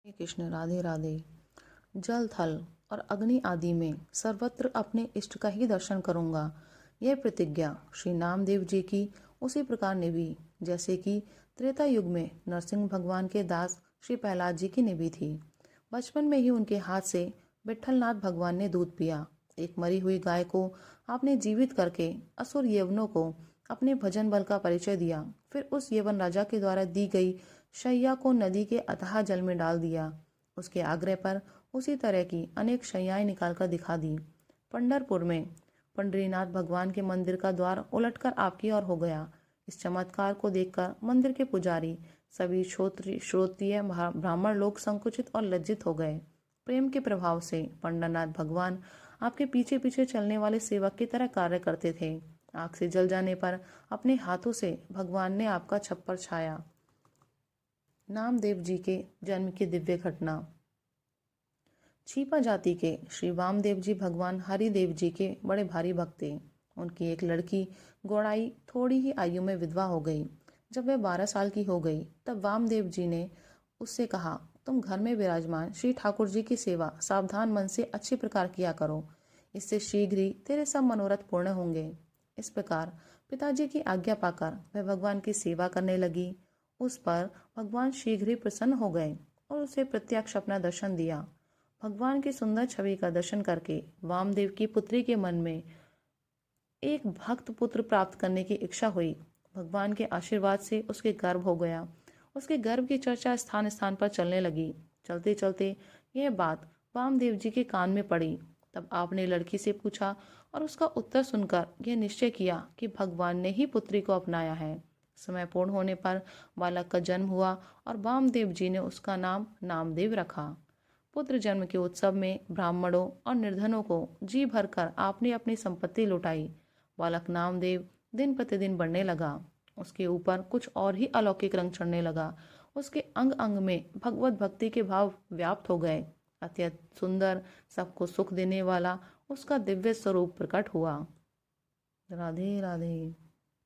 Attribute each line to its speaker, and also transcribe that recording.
Speaker 1: हे कृष्ण, राधे राधे। जल, थल और अग्नि आदि में सर्वत्र अपने इष्ट का ही दर्शन करूंगा, यह प्रतिज्ञा श्री नामदेव जी की उसी प्रकार निभी जैसे कि त्रेता युग में नरसिंह भगवान के दास श्री प्रहलाद जी की निभी थी। बचपन में ही उनके हाथ से विठलनाथ भगवान ने दूध पिया। एक मरी हुई गाय को आपने जीवित करके असुर यवनों को अपने भजन बल का परिचय दिया। फिर उस यवन राजा के द्वारा दी गई शैया को नदी के अथाह जल में डाल दिया। उसके आग्रह पर उसी तरह की अनेक शैयाएं निकालकर दिखा दी। पंढरपुर में पंडरीनाथ भगवान के मंदिर का द्वार उलटकर आपकी ओर हो गया। इस चमत्कार को देखकर मंदिर के पुजारी, सभी श्रोत्रिय ब्राह्मण लोग संकुचित और लज्जित हो गए। प्रेम के प्रभाव से पंडरनाथ भगवान आपके पीछे पीछे चलने वाले सेवक की तरह कार्य करते थे। आग से जल जाने पर अपने हाथों से भगवान ने आपका छप्पर छाया। नामदेव जी के जन्म की दिव्य घटना। छीपा जाति के श्री वामदेव जी भगवान हरिदेव जी के बड़े भारी भक्त थे। उनकी एक लड़की गौड़ाई थोड़ी ही आयु में विधवा हो गई। जब वह 12 साल की हो गई तब वामदेव जी ने उससे कहा, तुम घर में विराजमान श्री ठाकुर जी की सेवा सावधान मन से अच्छी प्रकार किया करो, इससे शीघ्र ही तेरे सब मनोरथ पूर्ण होंगे। इस प्रकार पिताजी की आज्ञा पाकर वह भगवान की सेवा करने लगी। उस पर भगवान शीघ्र ही प्रसन्न हो गए और उसे प्रत्यक्ष अपना दर्शन दिया। भगवान की सुंदर छवि का दर्शन करके वामदेव की पुत्री के मन में एक भक्त पुत्र प्राप्त करने की इच्छा हुई। भगवान के आशीर्वाद से उसके गर्भ हो गया। उसके गर्भ की चर्चा स्थान स्थान पर चलने लगी। चलते चलते यह बात वामदेव जी के कान में पड़ी। तब आपने लड़की से पूछा और उसका उत्तर सुनकर यह निश्चय किया कि भगवान ने ही पुत्री को अपनाया है। समय पूर्ण होने पर बालक का जन्म हुआ और वामदेव जी ने उसका नाम नामदेव रखा। पुत्र जन्म के उत्सव में ब्राह्मणों और निर्धनों को जी भरकर आपने अपनी संपत्ति लुटाई। बालक नामदेव दिन प्रतिदिन बढ़ने लगा। उसके ऊपर कुछ और ही अलौकिक रंग चढ़ने लगा। उसके अंग अंग में भगवत भक्ति के भाव व्याप्त हो गए। अत्यंत सुंदर, सबको सुख देने वाला उसका दिव्य स्वरूप प्रकट हुआ। राधे राधे।